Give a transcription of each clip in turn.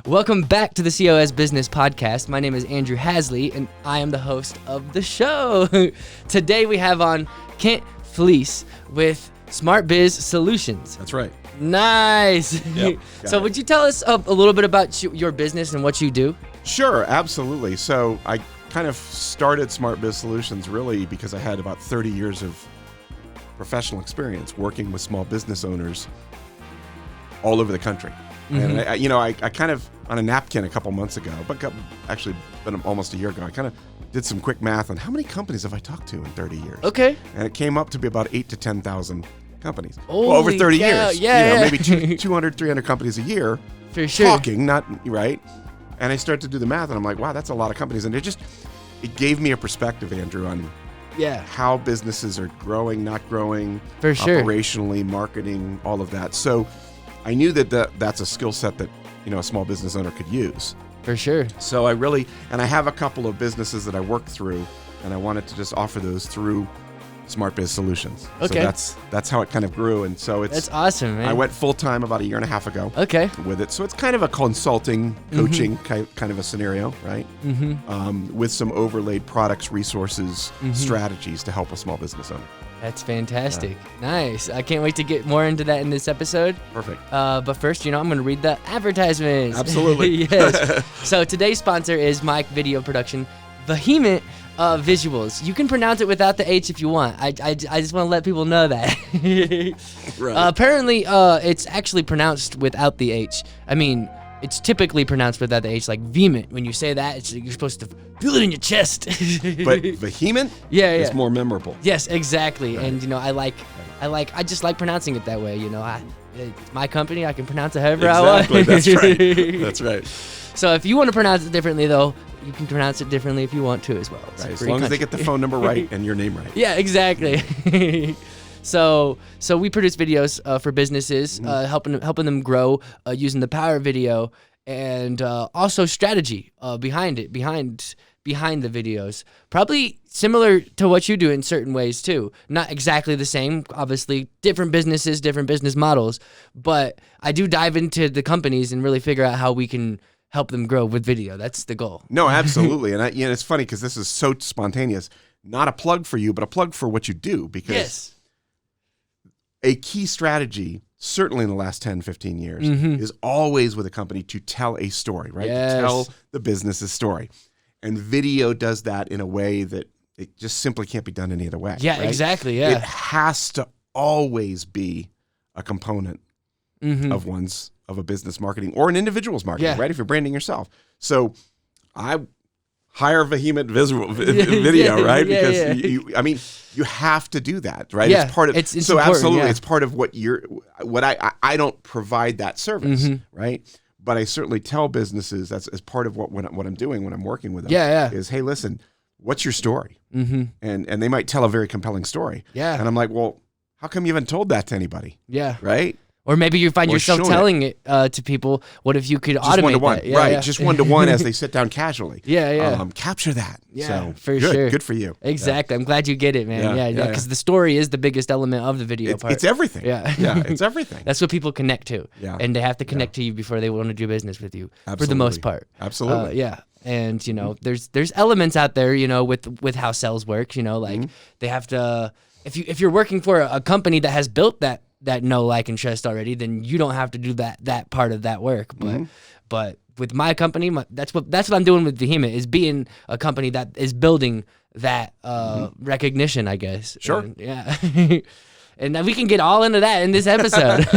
Welcome back to the COS Business Podcast. My name is Andrew Hasley, and I am the host of the show. Today we have on Kent Felice with SmartBiz Solutions. That's right. Nice. Yep, So would you tell us a little bit about your business and what you do? Sure, absolutely. So I kind of started SmartBiz Solutions really because I had about 30 years of professional experience working with small business owners all over the country. And I kind of, on a napkin a couple months ago, actually almost a year ago, I kind of did some quick math on how many companies have I talked to in 30 years. Okay. And it came up to be about 8,000 to 10,000 companies. Holy over 30 cow, years. yeah. Maybe 200, 300 companies a year. For sure. Talking, not right. And I started to do the math, and I'm like, wow, that's a lot of companies. And it gave me a perspective, Andrew, on how businesses are growing, not growing, For sure. operationally, marketing, all of that. So I knew that's a skill set that a small business owner could use. For sure. So I have a couple of businesses that I work through, and I wanted to just offer those through SmartBiz Solutions. Okay. So that's how it kind of grew, and so That's awesome, man. I went full time about a year and a half ago. Okay. With it, so it's kind of a consulting, coaching kind of a scenario, right? With some overlaid products, resources, strategies to help a small business owner. That's fantastic. Nice. I can't wait to get more into that in this episode. Perfect. But first, I'm going to read the advertisements. Absolutely. Yes. So today's sponsor is my video production, Vehement Visuals. You can pronounce it without the H if you want. I just want to let people know that. Right. Apparently, it's actually pronounced without the H. I mean, it's typically pronounced without the H, like vehement. When you say that, you're supposed to feel it in your chest. But vehement is more memorable. Yes, exactly. Right. And I just like pronouncing it that way. It's my company. I can pronounce it however I want. Exactly. That's right. That's right. So if you want to pronounce it differently, though, you can pronounce it differently if you want to as well. Right. As long as they get the phone number right and your name right. Yeah, exactly. So we produce videos for businesses, helping them grow using the power of video, and also strategy behind the videos. Probably similar to what you do in certain ways too. Not exactly the same, obviously. Different businesses, different business models. But I do dive into the companies and really figure out how we can help them grow with video. That's the goal. No, absolutely. And it's funny because this is so spontaneous. Not a plug for you, but a plug for what you do. Because a key strategy, certainly in the last 10, 15 years, is always with a company to tell a story, right? Yes. To tell the business's story. And video does that in a way that it just simply can't be done any other way. Yeah, right? exactly. Yeah. It has to always be a component of a business marketing or an individual's marketing, right? If you're branding yourself. So I hire vehement video, right? Because you have to do that, right? Yeah, it's part of it's so important, absolutely it's part of what I don't provide that service, right? But I certainly tell businesses that's as part of what I'm doing when I'm working with them is, hey, listen, what's your story? And they might tell a very compelling story. Yeah. And I'm like, well, how come you haven't told that to anybody? Yeah. Right? Or maybe you find yourself telling it to people. What if you could just automate one-to-one, that? Yeah, right? yeah. Just one-to-one as they sit down casually. Yeah. Capture that. Yeah, so, for sure. Good for you. Exactly. I'm glad you get it, man. Yeah, because the story is the biggest element of the video part. It's everything. Yeah, it's everything. That's what people connect to. Yeah. And they have to connect to you before they want to do business with you. Absolutely. For the most part. Absolutely. Yeah. And there's elements out there, with how sales work. They have to. If you're working for a company that has built that know, like, and trust already, then you don't have to do that part of that work. But with my company, that's what I'm doing with Vehement, is being a company that is building that recognition, I guess. Sure. And, and then we can get all into that in this episode.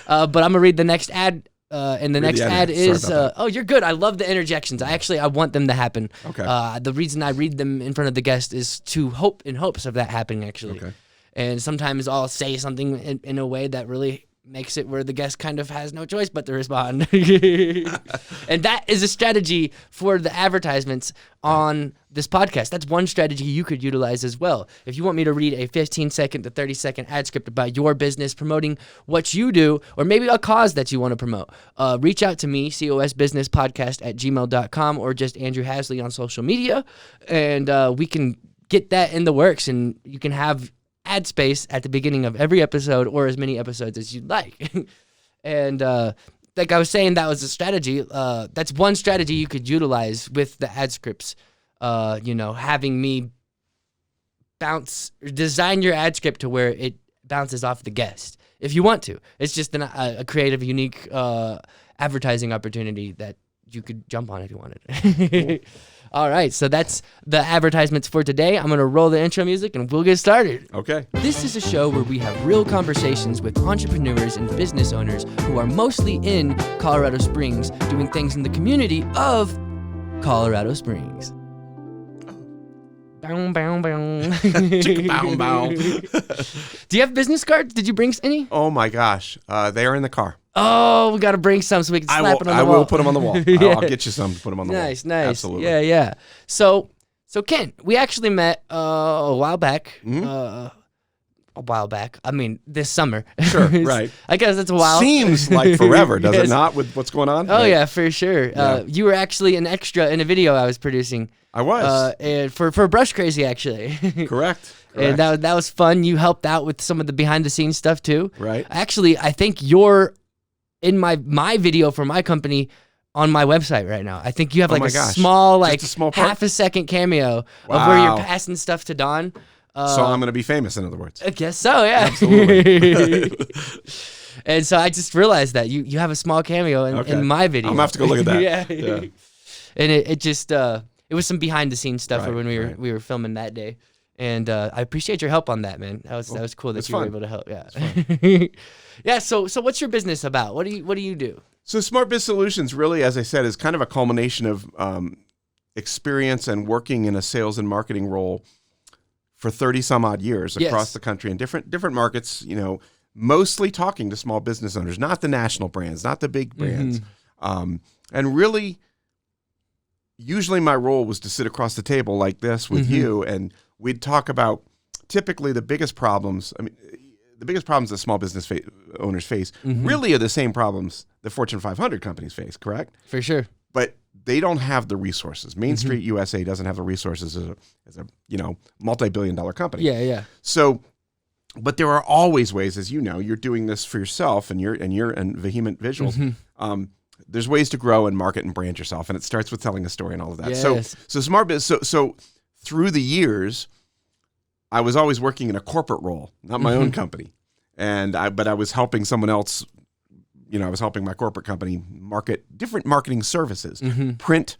But I'm gonna read the next ad. And the next ad is you're good. I love the interjections. I want them to happen. Okay. The reason I read them in front of the guest is in hopes of that happening, actually. Okay. And sometimes I'll say something in a way that really makes it where the guest kind of has no choice but to respond. And that is a strategy for the advertisements on this podcast. That's one strategy you could utilize as well. If you want me to read a 15-second to 30-second ad script about your business, promoting what you do, or maybe a cause that you want to promote, reach out to me, cosbusinesspodcast@gmail.com, or just Andrew Hasley on social media, and we can get that in the works, and you can have ad space at the beginning of every episode, or as many episodes as you'd like. And like I was saying, that was a strategy. That's one strategy you could utilize with the ad scripts. Having me design your ad script to where it bounces off the guest if you want to. It's just a creative, unique advertising opportunity that you could jump on if you wanted. All right, so that's the advertisements for today. I'm going to roll the intro music and we'll get started. Okay. This is a show where we have real conversations with entrepreneurs and business owners who are mostly in Colorado Springs doing things in the community of Colorado Springs. Bow, bow, bow. Chicka bow, bow. Do you have business cards? Did you bring any? Oh my gosh, they are in the car. Oh, we got to bring some so we can slap it on the wall. I will put them on the wall. Yeah. I'll get you some to put them on the wall. Nice. Absolutely. Yeah. So Kent, we actually met a while back. I mean, this summer. Sure, right. I guess that's a while. Seems like forever, does it not, with what's going on? Oh, right. yeah, for sure. Yeah. You were actually an extra in a video I was producing. I was. And for Brush Crazy, actually. Correct. And that was fun. You helped out with some of the behind-the-scenes stuff, too. Right. Actually, I think you're in my video for my company on my website right now. I think you have like a small half a second cameo of where you're passing stuff to Don. So I'm going to be famous, in other words. I guess so, yeah. Absolutely. And so I just realized that you have a small cameo in my video. I'm going to have to go look at that. Yeah. And it just it was some behind the scenes stuff when we were filming that day. And I appreciate your help on that, man. That was cool that you were able to help. Yeah. Yeah. So what's your business about? What do you do? So SmartBiz Solutions really, as I said, is kind of a culmination of experience and working in a sales and marketing role for 30 some odd years across the country in different markets, mostly talking to small business owners, not the national brands, not the big brands. And really, usually my role was to sit across the table like this with you, and we'd talk about typically the biggest problems. I mean, the biggest problems that small business owners face really are the same problems that Fortune 500 companies face, correct? For sure. But they don't have the resources. Main Street USA doesn't have the resources as a multi-billion-dollar company. Yeah. So, but there are always ways, as you know, you're doing this for yourself, and you're in Vehement Visuals. There's ways to grow and market and brand yourself, and it starts with telling a story and all of that. Yes. So SmartBiz. So through the years, I was always working in a corporate role, not my own company, but I was helping someone else. I was helping my corporate company market different marketing services, print,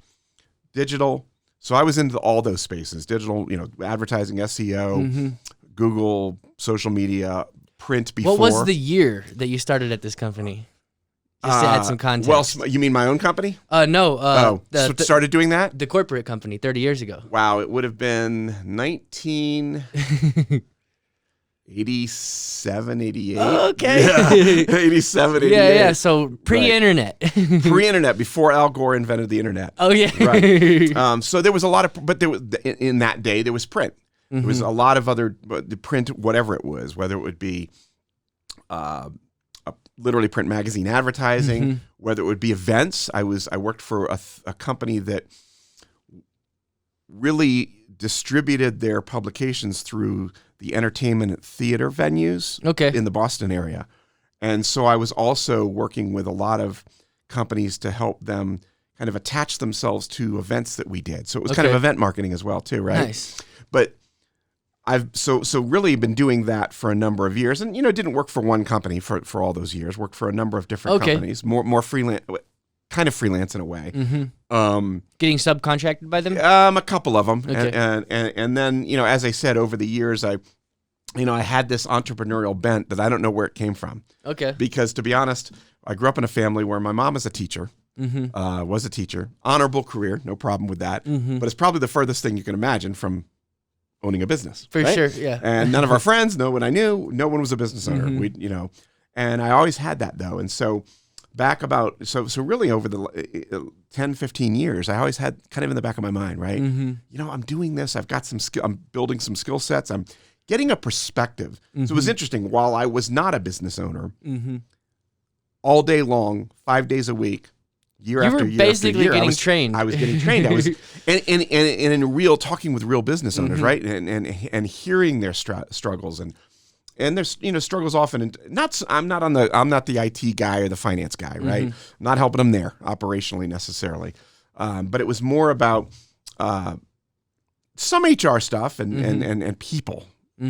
digital. So I was into all those spaces: digital, advertising, SEO, Google, social media, print. Before. What was the year that you started at this company? Just to add some context. Well, you mean my own company? No. Started doing that? The corporate company 30 years ago. Wow, it would have been 1987, 88. Okay. Yeah, 87, 88. Yeah. So pre-internet. Pre-internet, before Al Gore invented the internet. Oh, yeah. Right. So there was a lot of, but in that day, there was print. There was a lot of other, the print, whatever it was, whether it would be literally print magazine advertising, whether it would be events. I worked for a company that really distributed their publications through the entertainment and theater venues in the Boston area. And so I was also working with a lot of companies to help them kind of attach themselves to events that we did. So it was kind of event marketing as well too, right? Nice. But I've so really been doing that for a number of years, and didn't work for one company for all those years. Worked for a number of different companies, more freelance, kind of freelance in a way. Getting subcontracted by them? A couple of them, and then as I said, over the years, I had this entrepreneurial bent that I don't know where it came from. Okay. Because to be honest, I grew up in a family where my mom was a teacher. Was a teacher, honorable career, no problem with that. But it's probably the furthest thing you can imagine from owning a business. For sure, yeah. And none of our friends, no one I knew, no one was a business owner. And I always had that though. And so back about, so really over the 10, 15 years, I always had kind of in the back of my mind, right? I'm doing this, I've got some skill, I'm building some skill sets, I'm getting a perspective. So it was interesting, while I was not a business owner, all day long, 5 days a week, year after year basically getting trained. I was getting trained. I was and in real talking with real business owners, right? And hearing their struggles and And there's struggles often, and I'm not the IT guy or the finance guy, right? I'm not helping them there operationally necessarily, but it was more about some HR stuff and people,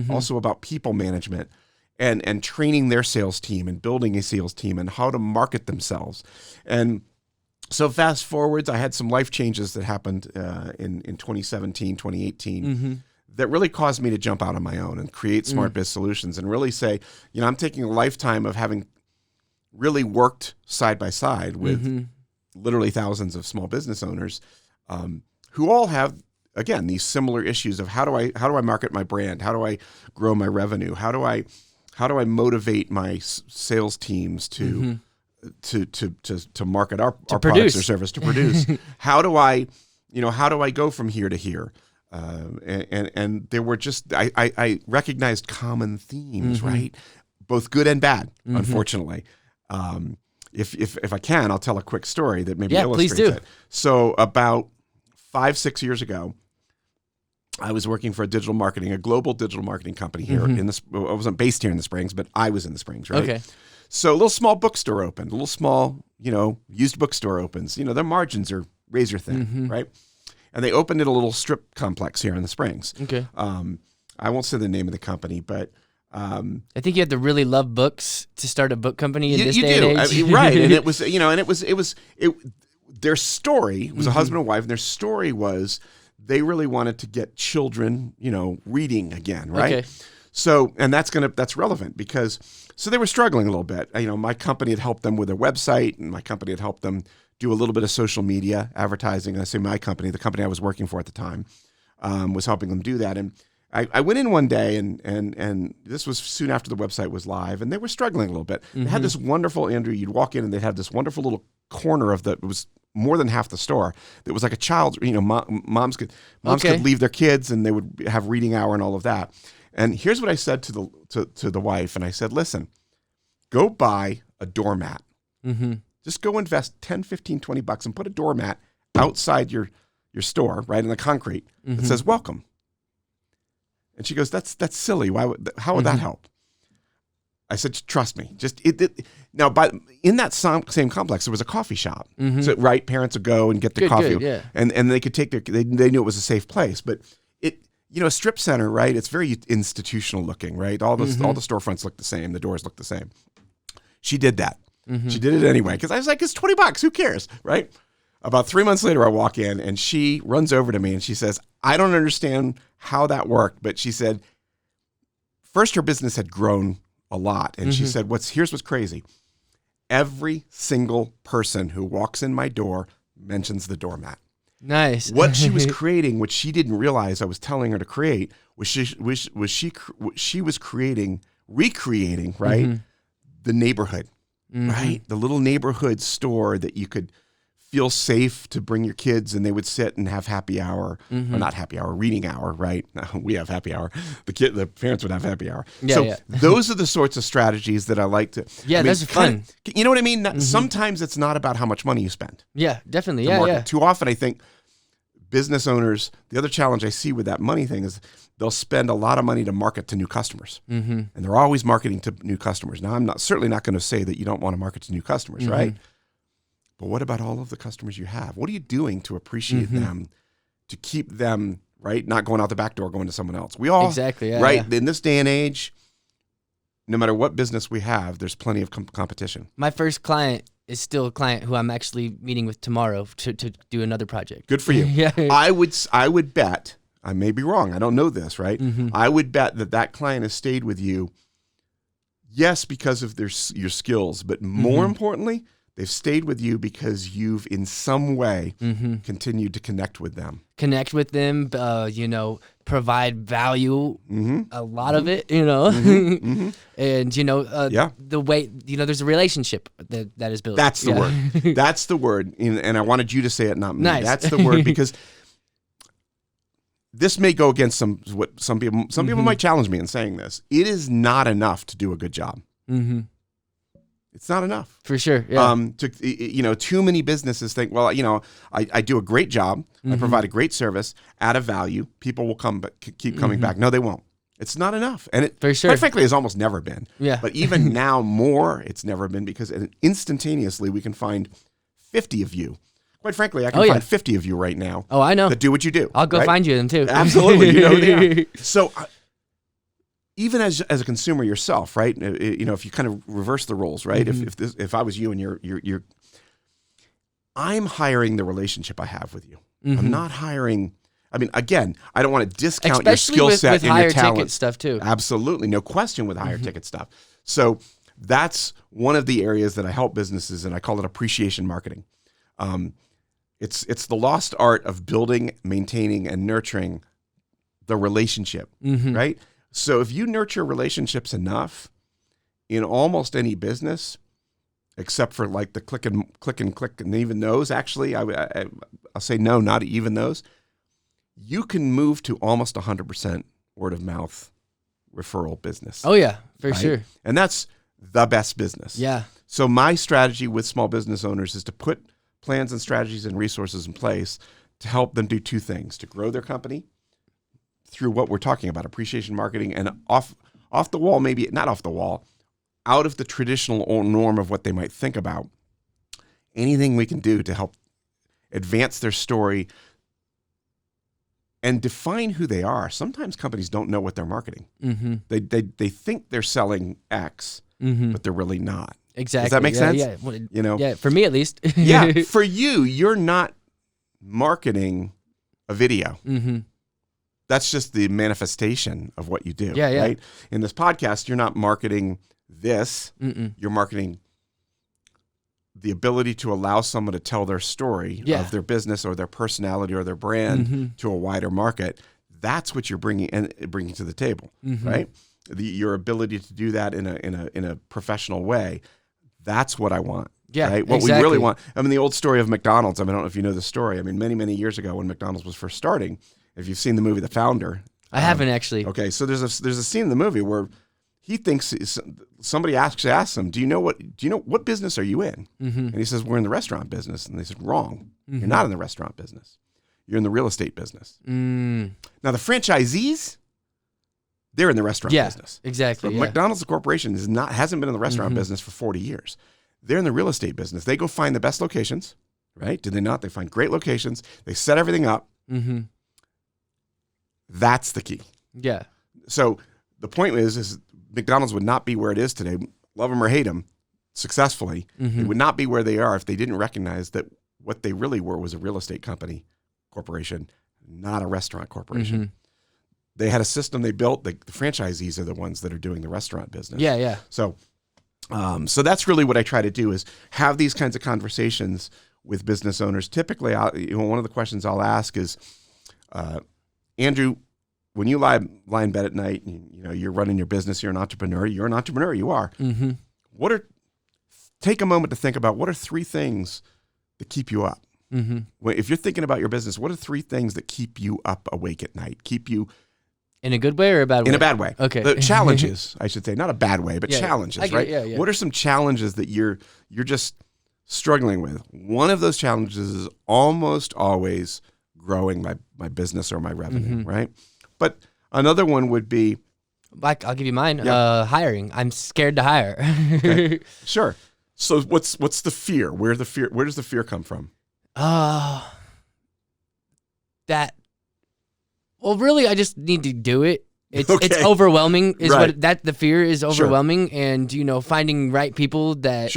also about people management and training their sales team and building a sales team and how to market themselves. And so fast forwards, I had some life changes that happened in 2017, 2018. That really caused me to jump out on my own and create SmartBiz Solutions and really say, I'm taking a lifetime of having really worked side by side with literally thousands of small business owners who all have, again, these similar issues of how do I market my brand? How do I grow my revenue? How do I motivate my sales teams to market our products or service, to produce? How do I go from here to here? And there were just, I recognized common themes, right? Both good and bad, unfortunately. If I can, I'll tell a quick story that maybe illustrates it. So about 5-6 years ago, I was working for a global digital marketing company here I wasn't based here in the Springs, but I was in the Springs, right? Okay. So a little small bookstore opened, a little small, used bookstore opens. Their margins are razor thin, right? And they opened at a little strip complex here in the Springs. Okay. I won't say the name of the company, but I think you have to really love books to start a book company in this day and age. Right. And it was, their story was a husband and wife, and their story was they really wanted to get children, reading again, right? Okay. So, and that's relevant because they were struggling a little bit. My company had helped them with their website, and my company had helped them do a little bit of social media advertising. I say my company, the company I was working for at the time, was helping them do that. And I went in one day, and this was soon after the website was live, and they were struggling a little bit. They had this wonderful, Andrew, you'd walk in and they'd have this wonderful little corner it was more than half the store. It was like a child, moms could leave their kids and they would have reading hour and all of that. And here's what I said to the wife, and I said, listen, go buy a doormat. Just go invest $10, $15, $20 and put a doormat outside your store, right, in the concrete that says welcome. And she goes, that's silly. How would that help? I said, trust me. Now, in that same complex, there was a coffee shop. So, right, parents would go and get the coffee, and they could take they knew it was a safe place. But a strip center, right? It's very institutional looking, right? All the storefronts look the same, the doors look the same. She did that. She did it anyway because I was like, it's $20. Who cares, right? About 3 months later, I walk in and she runs over to me and she says, I don't understand how that worked, but she said, first her business had grown a lot, and she said, here's what's crazy. Every single person who walks in my door mentions the doormat. Nice. What she was creating, which she didn't realize I was telling her to create, was she was recreating, right, the neighborhood. Right? The little neighborhood store that you could feel safe to bring your kids and they would sit and have happy hour, or not happy hour, reading hour, right? We have happy hour. The parents would have happy hour. Those are the sorts of strategies that I like to. Yeah, that's fun. You know what I mean? Sometimes it's not about how much money you spend. Yeah, definitely. Yeah. Too often I think business owners, the other challenge I see with that money thing is they'll spend a lot of money to market to new customers. And they're always marketing to new customers. Now, I'm certainly not going to say that you don't want to market to new customers, right? But what about all of the customers you have? What are you doing to appreciate them, to keep them, right, not going out the back door, going to someone else? We all, right, in this day and age, no matter what business we have, there's plenty of competition. My first client is still a client who I'm actually meeting with tomorrow to do another project. Good for you. I would bet, I may be wrong, I don't know this, right? I would bet that client has stayed with you, yes, because of your skills, but more importantly, they've stayed with you because you've in some way continued to connect with them. Connect with them, provide value, a lot of it, and, the way, there's a relationship that is built. That's the word. That's the word. And I wanted you to say it, not me. Nice. That's the word, because this may go against some people might challenge me in saying this. It is not enough to do a good job. It's not enough. For sure. Yeah. Too many businesses think, well, I do a great job. I provide a great service, add a value. People will keep coming back. No, they won't. It's not enough. And it, for sure, quite frankly, has almost never been. Yeah. But even now more, it's never been, because instantaneously we can find 50 of you. Quite frankly, I can find 50 of you right now. Oh, I know. That do what you do. I'll go find you then too. Absolutely. You know who they are. So even as a consumer yourself, right? You know, if you kind of reverse the roles, right? If I was you and you're I'm hiring the relationship I have with you. I'm not hiring. I mean, again, I don't want to discount especially your skill set with and higher your talent. ticket stuff too. Absolutely, no question with higher ticket stuff. So that's one of the areas that I help businesses, and I call it appreciation marketing. It's the lost art of building, maintaining, and nurturing the relationship, right? So if you nurture relationships enough in almost any business, except for like the click and even those, actually, I'll say no, not even those, you can move to almost 100% word of mouth referral business. Oh yeah, for sure. And that's the best business. Yeah. So my strategy with small business owners is to put plans and strategies and resources in place to help them do two things: to grow their company through what we're talking about, appreciation marketing, and off the wall, maybe not off the wall, out of the traditional norm of what they might think about. Anything we can do to help advance their story and define who they are. Sometimes companies don't know what they're marketing. They think they're selling X, but they're really not. Exactly. Does that make sense? Yeah. Well, you know? Yeah, for me at least. Yeah, for you're not marketing a video. That's just the manifestation of what you do. Yeah. Right? In this podcast, you're not marketing this. You're marketing the ability to allow someone to tell their story of their business or their personality or their brand to a wider market. That's what you're bringing to the table, right? Your ability to do that in a professional way. That's what I want. Yeah, right? What exactly. we really want. I mean, the old story of McDonald's. I mean, I don't know if you know the story. I mean, many years ago when McDonald's was first starting, if you've seen the movie The Founder, I haven't actually. Okay, so there's a scene in the movie where he thinks somebody actually asks him, do you know what business are you in? And he says, we're in the restaurant business. And they said, wrong. You're not in the restaurant business. You're in the real estate business. Now the franchisees, they're in the restaurant business. Exactly. But McDonald's Corporation hasn't been in the restaurant business for 40 years. They're in the real estate business. They go find the best locations, right? Do they not? They find great locations. They set everything up. That's the key. Yeah. So the point is McDonald's would not be where it is today, love them or hate them, successfully. It would not be where they are if they didn't recognize that what they really were was a real estate corporation, not a restaurant corporation. They had a system they built. The franchisees are the ones that are doing the restaurant business. Yeah. So that's really what I try to do, is have these kinds of conversations with business owners. Typically, one of the questions I'll ask is, Andrew, when you lie in bed at night, and, you're running your business, you're an entrepreneur. You are. Take a moment to think about, what are three things that keep you up? If you're thinking about your business, what are three things that keep you up awake at night? Keep you in a good way or a bad way? In a bad way. Okay. The challenges, I should say, not a bad way, but challenges, right? Yeah. What are some challenges that you're just struggling with? One of those challenges is almost always growing my business or my revenue, right? But another one would be, I'll give you mine. Hiring. I'm scared to hire. Okay. Sure. So what's the fear? Where does the fear come from? Well, really, I just need to do it. It's overwhelming. The fear is overwhelming, and finding right people that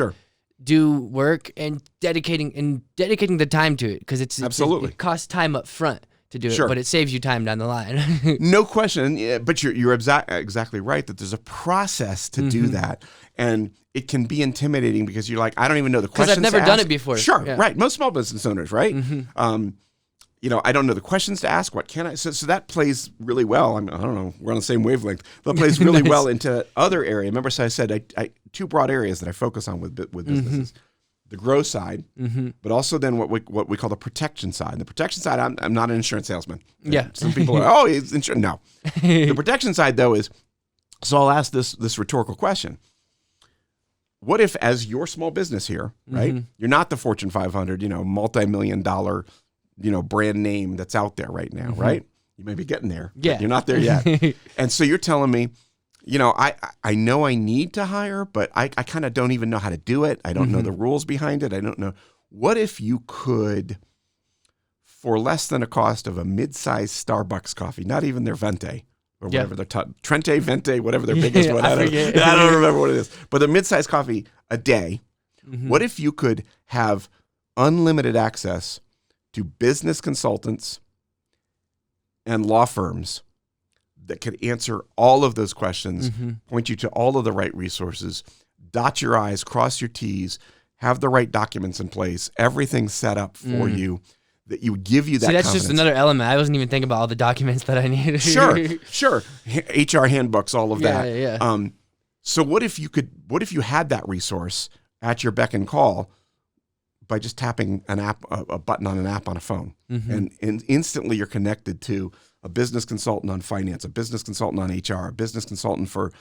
do work and dedicating the time to it, because absolutely it costs time up front to do it, but it saves you time down the line. No question. Yeah, but you're exactly right that there's a process to do that, and it can be intimidating because you're like, I don't even know the questions. Because I've never done it before. Sure, right. Most small business owners, right? I don't know the questions to ask. What can I? So that plays really well. I don't know. We're on the same wavelength. That plays really well into other area. Remember, so I said I two broad areas that I focus on with businesses. The grow side, but also then what we call the protection side. And the protection side, I'm not an insurance salesman. Yeah. Some people are, he's insurance. No. The protection side, though, is, so I'll ask this rhetorical question. What if, as your small business here, right, you're not the Fortune 500, multi-million-dollar, brand name that's out there right now, right? You may be getting there. Yeah. But you're not there yet. And so you're telling me, I know I need to hire, but I kind of don't even know how to do it. I don't know the rules behind it. I don't know. What if you could, for less than a cost of a mid-sized Starbucks coffee, not even their Venti or whatever their Trente, Venti, whatever their biggest one. I don't remember what it is. But the mid-sized coffee a day, what if you could have unlimited access to business consultants and law firms that could answer all of those questions, point you to all of the right resources, dot your I's, cross your T's, have the right documents in place, everything set up for you, that you would give you that that's confidence. just another element. I wasn't even thinking about all the documents that I needed. Sure. HR handbooks, all of that. Yeah. So what if you had that resource at your beck and call by just tapping a button on an app on a phone, and instantly you're connected to a business consultant on finance, a business consultant on HR, a business consultant for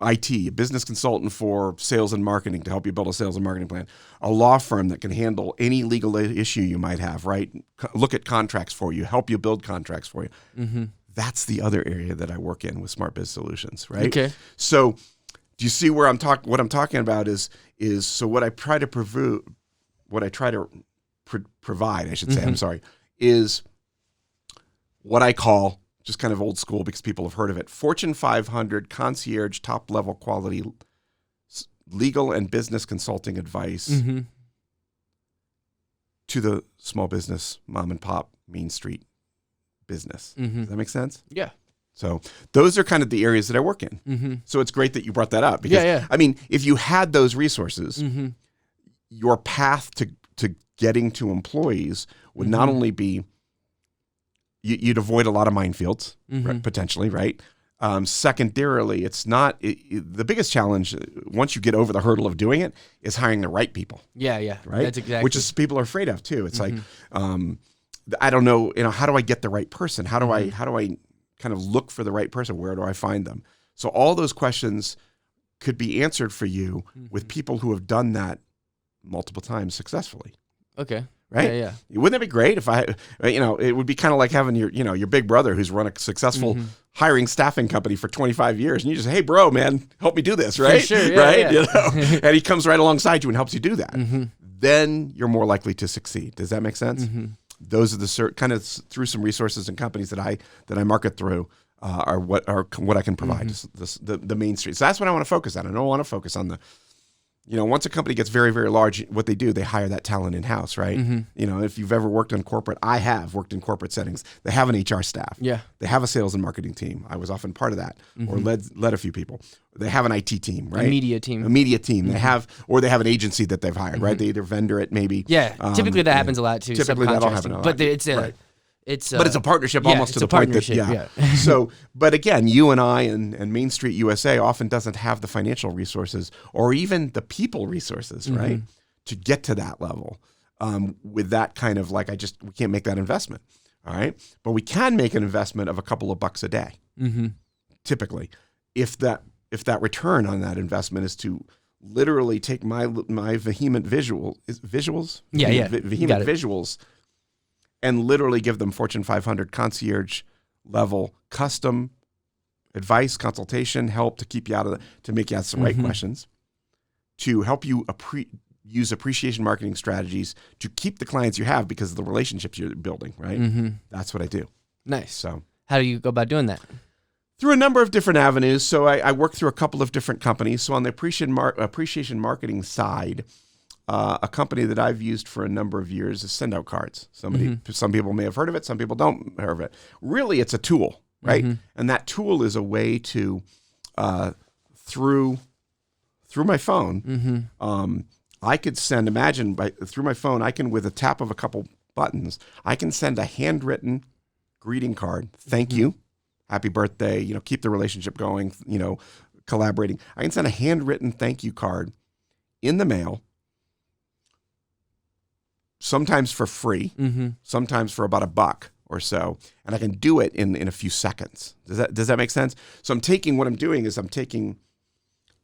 IT, a business consultant for sales and marketing to help you build a sales and marketing plan, a law firm that can handle any legal issue you might have, right? Look at contracts for you, help you build contracts for you. That's the other area that I work in with SmartBiz Solutions, right? Okay. So do you see where what I'm talking about is so what I try to provide, I should say, I'm sorry, is what I call, just kind of old school because people have heard of it, Fortune 500 concierge top level quality legal and business consulting advice to the small business, mom and pop, Main Street business. Does that make sense? Yeah. So those are kind of the areas that I work in. So it's great that you brought that up because, I mean, if you had those resources, your path to getting to employees would not only be, you'd avoid a lot of minefields, right, potentially, right? Secondarily, it's not the biggest challenge once you get over the hurdle of doing it is hiring the right people. Yeah. Right. That's exactly. Which is people are afraid of too. It's like, I don't know, how do I get the right person? How do I kind of look for the right person? Where do I find them? So all those questions could be answered for you with people who have done that multiple times successfully. Okay. Right? Yeah. Wouldn't that be great if it would be kind of like having your big brother who's run a successful hiring staffing company for 25 years and you just, hey bro, man, help me do this, right? For sure, yeah, right? Yeah. And he comes right alongside you and helps you do that. Then you're more likely to succeed. Does that make sense? Those are the kind of through some resources and companies that I market through are what I can provide the Main Street. So that's what I want to focus on. I don't want to focus on the, once a company gets very, very large, what they do, they hire that talent in-house, right? If you've ever worked in corporate, I have worked in corporate settings. They have an HR staff. Yeah. They have a sales and marketing team. I was often part of that or led a few people. They have an IT team, right? A media team. They have an agency that they've hired, right? They either vendor it maybe. Yeah. Typically that happens a lot too. Typically that'll happen a lot. But it's right. But it's a partnership almost to the point that, So, but again, you and I and Main Street USA often doesn't have the financial resources or even the people resources, right, to get to that level with that kind of we can't make that investment, all right? But we can make an investment of a couple of bucks a day, typically, if that return on that investment is to literally take my vehement visuals, vehement visuals, and literally give them Fortune 500 concierge level custom advice, consultation, help to keep you to make you ask the right questions, to help you use appreciation marketing strategies to keep the clients you have because of the relationships you're building, right? That's what I do. Nice. So how do you go about doing that? Through a number of different avenues. So I work through a couple of different companies. So on the appreciation marketing side, a company that I've used for a number of years is Send Out Cards. Some people may have heard of it. Some people don't heard of it. Really, it's a tool, right? And that tool is a way to, through my phone, I could send. Through my phone, I can with a tap of a couple buttons, I can send a handwritten greeting card. Thank you, happy birthday. Keep the relationship going. Collaborating. I can send a handwritten thank you card in the mail. Sometimes for free, sometimes for about $1 or so, and I can do it in a few seconds. Does that make sense? So I'm taking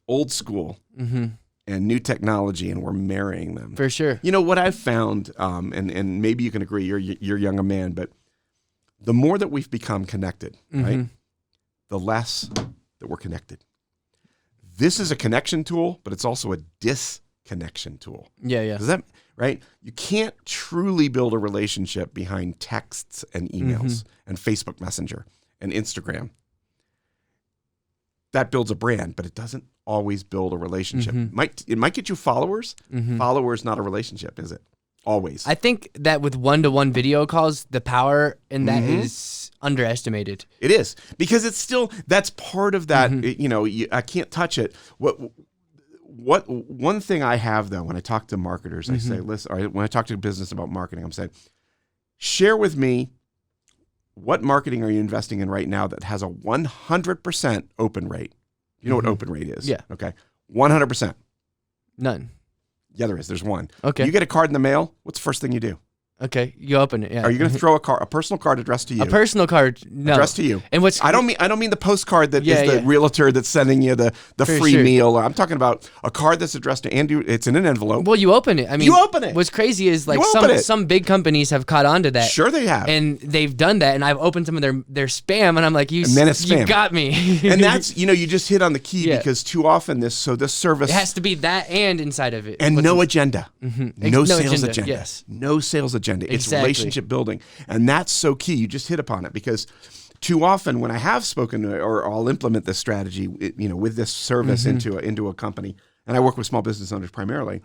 old school and new technology, and we're marrying them. For sure. What I've found, and maybe you can agree, you're young a man, but the more that we've become connected, right, the less that we're connected. This is a connection tool, but it's also a disconnection tool. Yeah. Does that, right? You can't truly build a relationship behind texts and emails and Facebook Messenger and Instagram. That builds a brand, but it doesn't always build a relationship. It might get you followers. Followers, not a relationship, is it? Always. I think that with one-to-one video calls, the power in that is underestimated. It is, because it's still, that's part of that. I can't touch it. One thing I have, though, when I talk to marketers, I say, listen, or when I talk to a business about marketing, I'm saying, share with me, what marketing are you investing in right now that has a 100% open rate? You know what open rate is? Yeah. Okay. 100%. None. Yeah, there is. There's one. Okay. You get a card in the mail, what's the first thing you do? Okay, you open it. Yeah. Are you going to throw a personal card addressed to you? A personal card? No. Addressed to you. And what's I don't mean the postcard that is the realtor that's sending you the free meal. I'm talking about a card that's addressed to Andrew. It's in an envelope. Well, you open it. I mean, you open it. What's crazy is like some big companies have caught on to that. Sure, they have, and they've done that. And I've opened some of their spam, and I'm like, you got me. And that's you just hit on the key because too often this service it has to be that and inside of it and no agenda, no sales agenda, yes, no sales agenda. Exactly. It's relationship building, and that's so key. You just hit upon it, because too often when I have spoken or I'll implement this strategy, with this service into a company, and I work with small business owners primarily,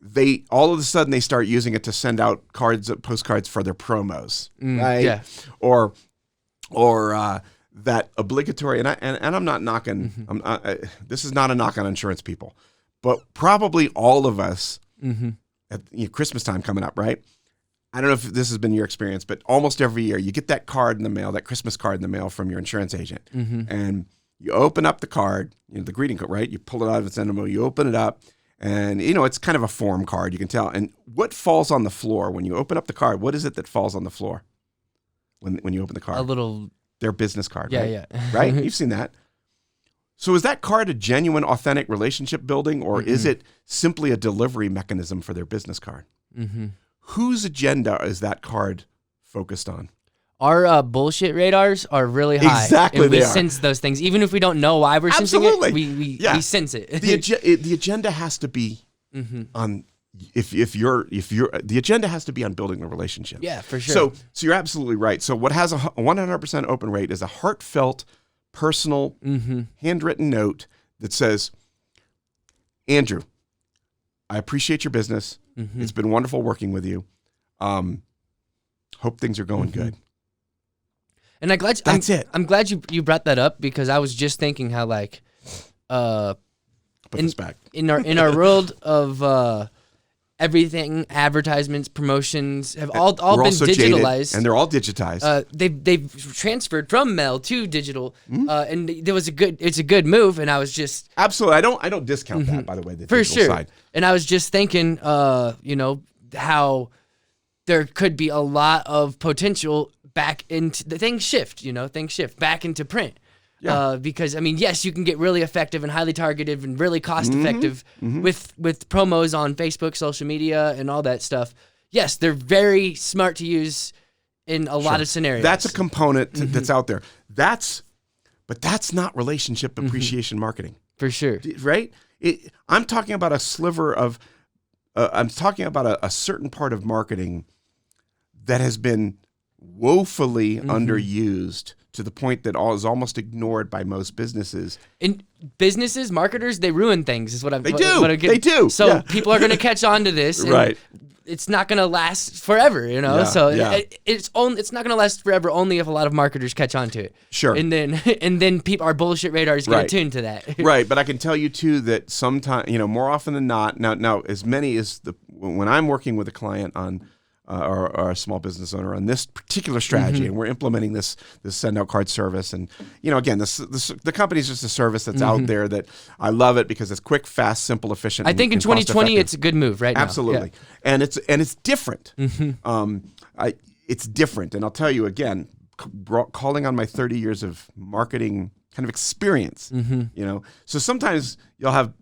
they all of a sudden they start using it to send out postcards for their promos, right? Yeah. Or that obligatory, and I'm not knocking. This is not a knock on insurance people, but probably all of us at Christmas time coming up, right? I don't know if this has been your experience, but almost every year you get that card in the mail, that Christmas card in the mail from your insurance agent, and you open up the card, the greeting card, right? You pull it out of its envelope, you open it up, and it's kind of a form card, you can tell. And what falls on the floor when you open up the card? What is it that falls on the floor when you open the card? Their business card, right? Yeah. Right? You've seen that. So is that card a genuine, authentic relationship building, or is it simply a delivery mechanism for their business card? Whose agenda is that card focused on? Our bullshit radars are really high. Exactly, and we sense those things, even if we don't know why we're sensing it. We sense it. The agenda has to be on. If you're the agenda has to be on building a relationship. Yeah, for sure. So you're absolutely right. So what has a 100% open rate is a heartfelt, personal, handwritten note that says, Andrew, I appreciate your business. It's been wonderful working with you. Hope things are going good. And I'm glad you brought that up, because I was just thinking how put this back. in our world of everything, advertisements, promotions have all been digitalized, and they're all digitized. They've transferred from mail to digital, and it's a good move. And I was just absolutely, I don't discount that, by the way, the for digital sure. side. And I was just thinking, how there could be a lot of potential back into things shift back into print. Yeah. Because yes, you can get really effective and highly targeted and really cost effective with promos on Facebook, social media, and all that stuff. Yes, they're very smart to use in a lot of scenarios. That's a component that's out there. But that's not relationship appreciation marketing. For sure. Right? I'm talking about a sliver of, I'm talking about a certain part of marketing that has been woefully underused to the point that is almost ignored by most businesses. In businesses, marketers, they ruin things, is what I'm. They do. So people are going to catch on to this, and right? It's not going to last forever, Yeah, So yeah. It's not going to last forever only if a lot of marketers catch on to it. Sure. And then our bullshit radars get attuned to that. Right, but I can tell you too that sometimes, more often than not, now as many as when I'm working with a client on. Or a small business owner on this particular strategy, and we're implementing this send out card service, and again, the company's just a service that's out there that I love it because it's quick, fast, simple, efficient. I think in 2020 it's a good move right now. Absolutely, and it's different. It's different, and I'll tell you again, calling on my 30 years of marketing kind of experience. So sometimes you'll have,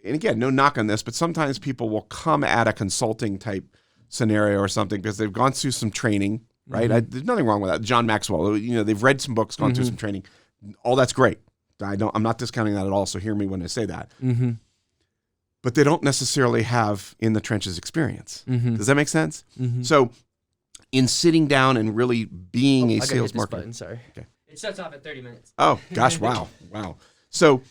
and again, no knock on this, but sometimes people will come at a consulting type scenario or something because they've gone through some training right? There's nothing wrong with that. John Maxwell, they've read some books, gone through some training. All that's great. I'm not discounting that at all. So hear me when I say that. But they don't necessarily have in the trenches experience. Does that make sense? So in sitting down and really being a sales marketer. Button, sorry. Okay. It shuts off at 30 minutes. Oh gosh, wow. So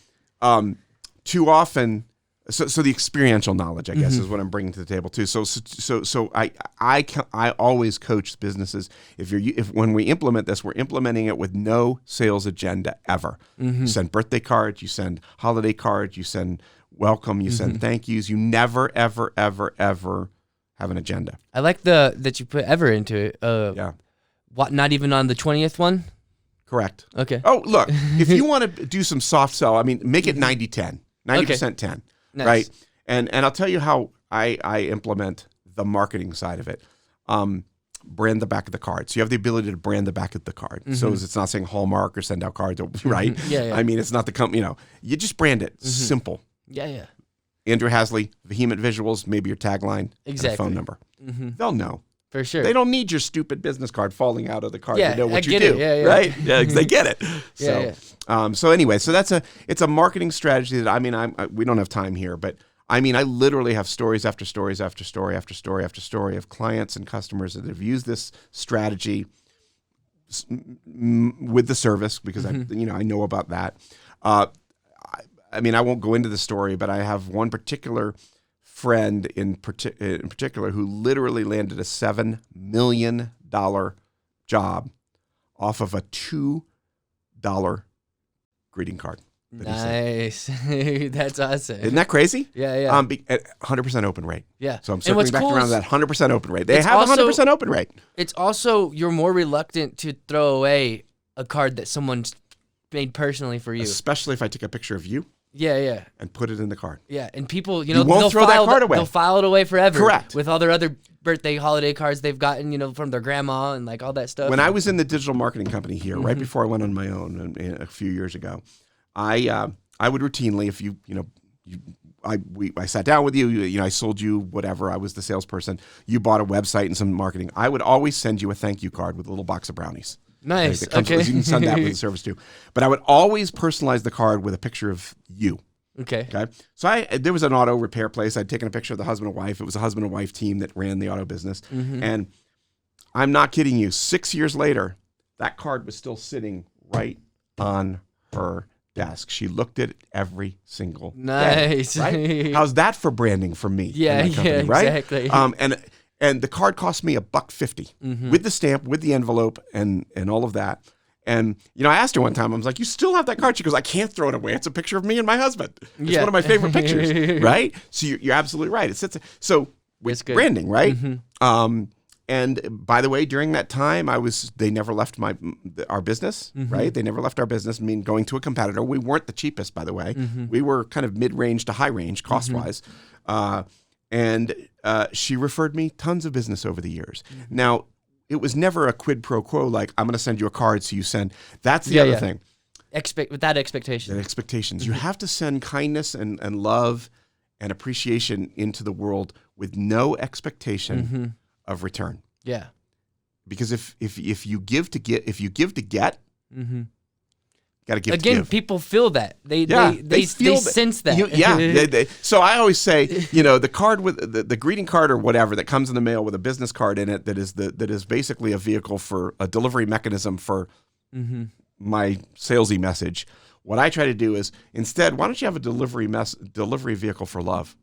too often, so the experiential knowledge, I guess, is what I'm bringing to the table too. So I always coach businesses. If when we implement this, we're implementing it with no sales agenda ever. You send birthday cards, you send holiday cards, you send welcome, you send thank yous. You never, ever, ever, ever have an agenda. I like that you put ever into it. Yeah. What? Not even on the 20th one? Correct. Okay. Oh, look, if you want to do some soft sell, I mean, make it 90-10, 90% 10, nice. Right? And I'll tell you how I implement the marketing side of it. Brand the back of the card. So you have the ability to brand the back of the card. So it's not saying Hallmark or send out cards, right? Yeah. I mean, it's not the company, you just brand it. Simple. Yeah. Andrew Hasley, vehement visuals, maybe your tagline, and a phone number. They'll know. For sure. They don't need your stupid business card falling out of the card Yeah, to know what you I do. get it. Yeah. Right? Yeah, they get it. Yeah. So anyway, so it's a marketing strategy that we don't have time here, but I literally have stories after stories after story after story after story of clients and customers that have used this strategy with the service because I know about that. I won't go into the story, but I have one particular friend in particular who literally landed a $7 million job off of a $2 greeting card. Nice. That's awesome. Isn't that crazy? Yeah. 100% open rate. Yeah. So I'm circling back around to that 100% open rate. They have a 100% open rate. It's also, you're more reluctant to throw away a card that someone's made personally for you. Especially if I take a picture of you. Yeah. And put it in the card. Yeah, and people, you won't throw that card away. They'll file it away forever. Correct. With all their other birthday, holiday cards they've gotten, from their grandma and like all that stuff. When I was in the digital marketing company here, right before I went on my own a few years ago, I would routinely, if I sat down with you, I sold you whatever, I was the salesperson, you bought a website and some marketing, I would always send you a thank you card with a little box of brownies. Nice. Okay. You can send that with the service too. But I would always personalize the card with a picture of you. Okay. So there was an auto repair place. I'd taken a picture of the husband and wife. It was a husband and wife team that ran the auto business. And I'm not kidding you. 6 years later, that card was still sitting right on her desk. She looked at it every single day. Right? How's that for branding for me? Yeah, company, right? Exactly. And the card cost me $1.50 with the stamp, with the envelope, and all of that. And I asked her one time, I was like, "You still have that card?" She goes, "I can't throw it away. It's a picture of me and my husband. It's one of my favorite pictures." Right? So you're absolutely right. So with branding, right? And by the way, during that time, they never left our business, right? They never left our business. Going to a competitor. We weren't the cheapest, by the way. We were kind of mid-range to high-range cost-wise. And she referred me tons of business over the years. Now, it was never a quid pro quo, like, I'm going to send you a card, so you send. That's the other thing. Without expectations. Expectations. You have to send kindness and love and appreciation into the world with no expectation of return. Yeah. Because if you give to get, got to give again, to give. people feel that. They sense that. So I always say, the card with the greeting card or whatever that comes in the mail with a business card in it that is basically a vehicle for a delivery mechanism for my salesy message. What I try to do is instead, why don't you have a delivery vehicle for love?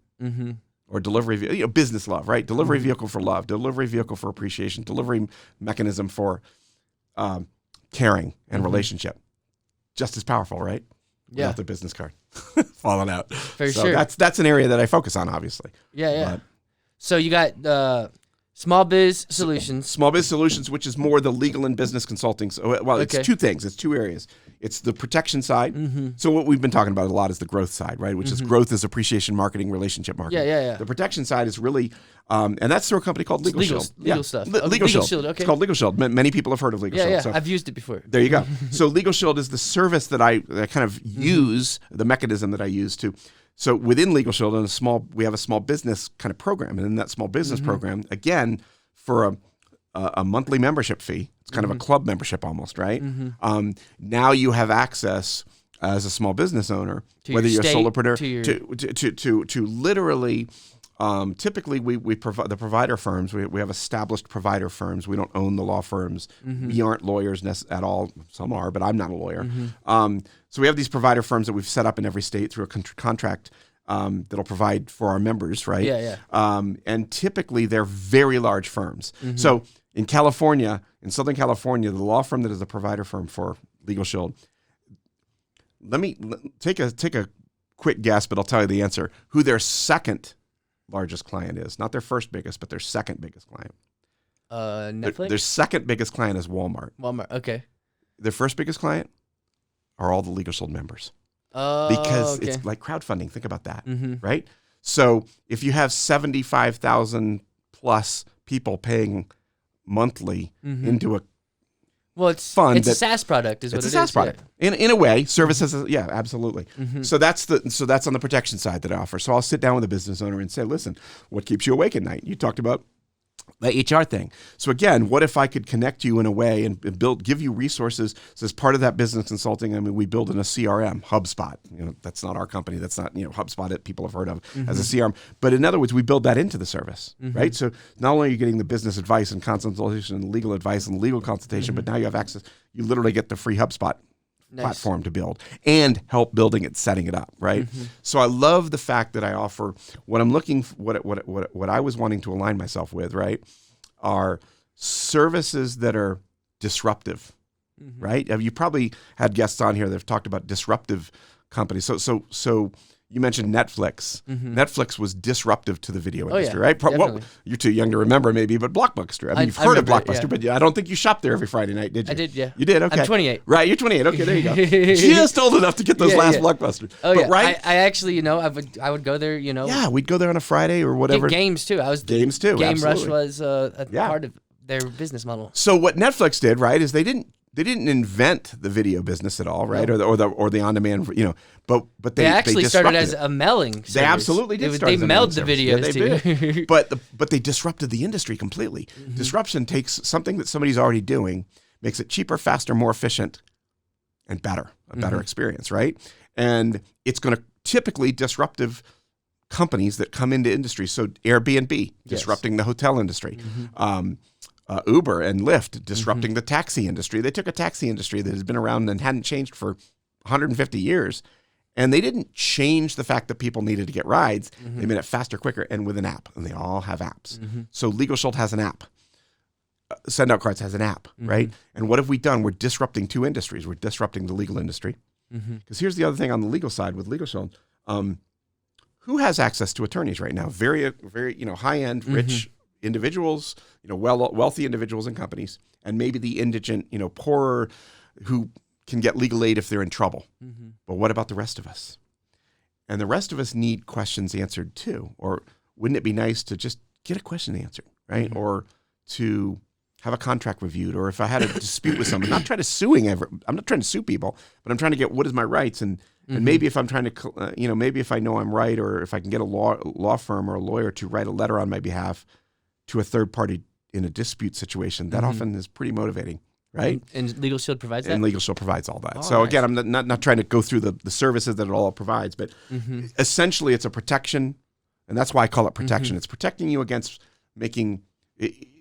Or delivery, business love, right? Delivery vehicle for love, delivery vehicle for appreciation, delivery mechanism for caring and relationship. Just as powerful, right? Yeah. Without the business card falling out. For sure. That's an area that I focus on, obviously. Yeah. So you got SmartBiz Solutions. SmartBiz Solutions, which is more the legal and business consulting. So, well, it's two things. It's two areas. It's the protection side. So what we've been talking about a lot is the growth side, right? Which is growth is appreciation marketing, relationship marketing. Yeah. The protection side is really, and that's through a company called Legal Shield. Legal stuff. Legal Shield. Okay. It's called Legal Shield. Many people have heard of Legal Shield. Yeah. So I've used it before. there you go. So Legal Shield is the service that I kind of use, the mechanism that I use to. So within Legal Shield, we have a small business kind of program, and in that small business program, again, for a monthly membership fee. It's kind of a club membership almost, right? Now you have access as a small business owner, whether you're a solopreneur, to literally. Typically, we provide the provider firms. We have established provider firms. We don't own the law firms. We aren't lawyers at all. Some are, but I'm not a lawyer. So we have these provider firms that we've set up in every state through a contract that'll provide for our members, right? And typically, they're very large firms. So in California, in Southern California, the law firm that is a provider firm for Legal Shield. Let me take a quick guess, but I'll tell you the answer. Who their second largest client is, not their first biggest, but their second biggest client. Netflix? Their second biggest client is Walmart. Walmart, okay. Their first biggest client are all the Legal Shield members. Oh, because it's like crowdfunding. Think about that, right? So if you have 75,000 plus people paying monthly into a fund, it's a SaaS product, is what it is. It's a SaaS product. Yeah. In a way, services, absolutely. So that's on the protection side that I offer. So I'll sit down with a business owner and say, listen, what keeps you awake at night? You talked about the HR thing. So again, what if I could connect you in a way and give you resources? So as part of that business consulting, I mean, we build in a CRM, HubSpot. That's not our company. That's not, HubSpot that people have heard of as a CRM. But in other words, we build that into the service, right? So not only are you getting the business advice and consultation and legal advice and legal consultation, but now you have access. You literally get the free HubSpot platform to build and help building it, setting it up, right? So I love the fact that I offer what I'm looking for, what I was wanting to align myself with, right, are services that are disruptive, right? You probably had guests on here that have talked about disruptive companies. So you mentioned Netflix. Netflix was disruptive to the video industry, right? Well, you're too young to remember maybe, but Blockbuster. I mean, you've heard of Blockbuster, but I don't think you shopped there every Friday night, did you? I did, yeah. You did? Okay. I'm 28. Right, you're 28. Okay, there you go. Just old enough to get those last Blockbusters. Oh, but, yeah. Right? I actually, I would go there, Yeah, we'd go there on a Friday or whatever. Get games, too. Games, too, Game absolutely. Rush was a part of their business model. So what Netflix did, right, is they didn't invent the video business at all, right? No. Or the on-demand, but they actually started as a mailing service. They absolutely did. They mailed the videos too. But they disrupted the industry completely. Disruption takes something that somebody's already doing, makes it cheaper, faster, more efficient, and better, a better experience, right? And it's going to typically disruptive companies that come into industry. So Airbnb, disrupting the hotel industry. Uber and Lyft disrupting the taxi industry. They took a taxi industry that has been around and hadn't changed for 150 years, and they didn't change the fact that people needed to get rides. They made it faster, quicker, and with an app, and they all have apps. So Legal Shield has an app. Send Out Cards has an app, right? And what have we done? We're disrupting two industries. We're disrupting the legal industry. Because here's the other thing on the legal side with Legal Shield. Who has access to attorneys right now? Very, very, high-end, rich individuals, wealthy individuals and companies, and maybe the indigent, poorer, who can get legal aid if they're in trouble. But what about the rest of us? And the rest of us need questions answered too. Or wouldn't it be nice to just get a question answered, right? Or to have a contract reviewed, or if I had a dispute with someone, I'm not trying to sue people, but I'm trying to get what is my rights, and maybe if I'm trying to, maybe if I know I'm right, or if I can get a law firm or a lawyer to write a letter on my behalf to a third party in a dispute situation, that often is pretty motivating, right? And Legal Shield provides that? And Legal Shield provides all that. So again, I'm not trying to go through the services that it all provides, but essentially it's a protection, and that's why I call it protection. It's protecting you against making,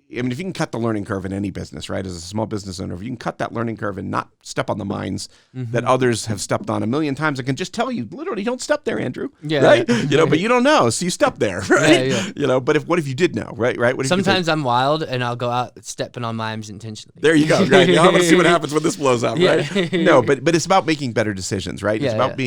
if you can cut the learning curve in any business, right? As a small business owner, if you can cut that learning curve and not step on the mines that others have stepped on a million times, I can just tell you, literally, don't step there, Andrew. Yeah. Right? But you don't know, so you step there, right? Yeah. But what if you did know, right? What if sometimes I'm wild and I'll go out stepping on mimes intentionally. There you go, right? I'm going to see what happens when this blows up, right? No, but it's about making better decisions, right? It's about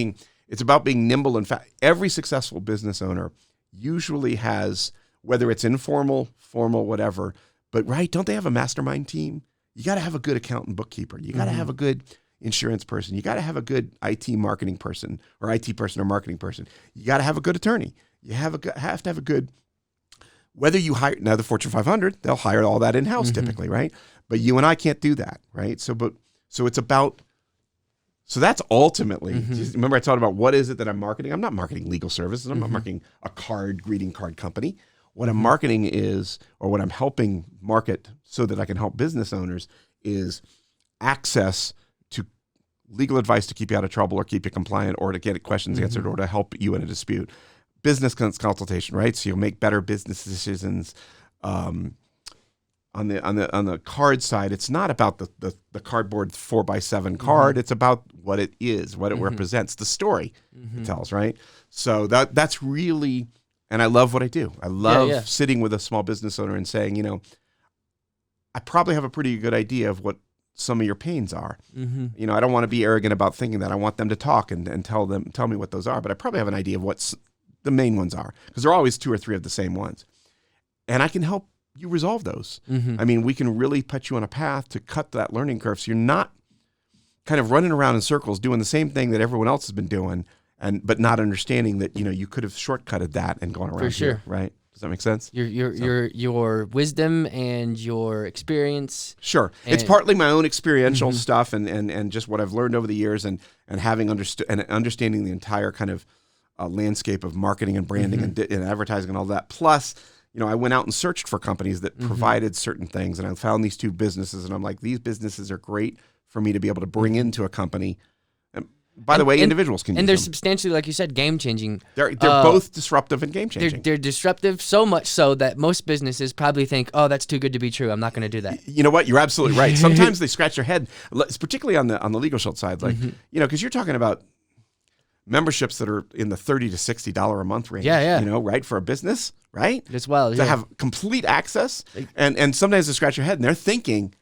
being nimble. In fact, every successful business owner usually has, whether it's informal, formal, whatever, but right, don't they have a mastermind team? You got to have a good accountant bookkeeper. You got to have a good insurance person. You got to have a good IT marketing person or IT person or marketing person. You got to have a good attorney. You have to have a good, whether you hire, now the Fortune 500, they'll hire all that in-house typically, right? But you and I can't do that, right? So it's about, so that's ultimately, remember I talked about what is it that I'm marketing? I'm not marketing legal services. I'm not marketing a greeting card company. What I'm marketing is, or what I'm helping market so that I can help business owners is access to legal advice to keep you out of trouble or keep you compliant or to get questions answered or to help you in a dispute. Business consultation, right? So you'll make better business decisions. On the card side, it's not about the cardboard 4x7 card. It's about what it is, what it represents, the story it tells, right? So that's really, and I love what I do. I love sitting with a small business owner and saying, you know, I probably have a pretty good idea of what some of your pains are. You know, I don't want to be arrogant about thinking that. I want them to talk and tell me what those are, but I probably have an idea of what the main ones are, because there are always 2 or 3 of the same ones. And I can help you resolve those. I mean, we can really put you on a path to cut that learning curve so you're not kind of running around in circles doing the same thing that everyone else has been doing, but not understanding that, you know, you could have shortcutted that and gone around For sure. here, right? Does that make sense? Your wisdom and your experience. Sure. It's partly my own experiential stuff and just what I've learned over the years and having understood and understanding the entire kind of landscape of marketing and branding and advertising and all that. Plus, you know, I went out and searched for companies that provided certain things, and I found these 2 businesses, and I'm like, these businesses are great for me to be able to bring into a company. And by the way, individuals can use them. And they're substantially, like you said, game-changing. They're both disruptive and game-changing. They're disruptive so much so that most businesses probably think, oh, that's too good to be true. I'm not going to do that. You know what? You're absolutely right. Sometimes they scratch their head, particularly on the legal shield side, like, you know, because you're talking about memberships that are in the $30 to $60 a month range. Yeah. You know, right, for a business, right? As well, to have complete access, and sometimes they scratch your head and they're thinking,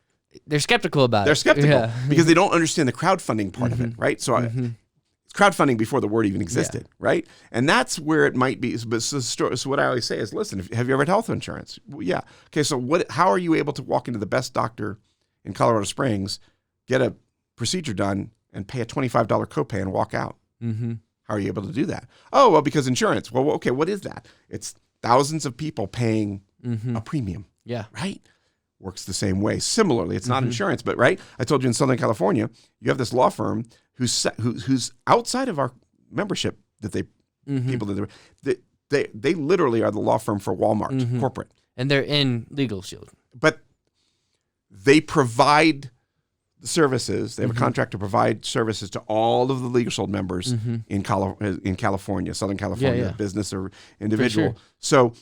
they're skeptical about it. They're skeptical because they don't understand the crowdfunding part of it, right? So it's crowdfunding before the word even existed, right? And that's where it might be. So what I always say is, listen, have you ever had health insurance? Well, yeah. Okay, so how are you able to walk into the best doctor in Colorado Springs, get a procedure done, and pay a $25 copay and walk out? How are you able to do that? Oh, well, because insurance. Well, okay, what is that? It's thousands of people paying a premium. Yeah. Right? Works the same way. Similarly, it's not insurance, but right? I told you in Southern California, you have this law firm who's outside of our membership that people that they literally are the law firm for Walmart corporate. And they're in Legal Shield. But they provide the services. They have a contract to provide services to all of the Legal Shield members in California, Southern California, business or individual. Sure. So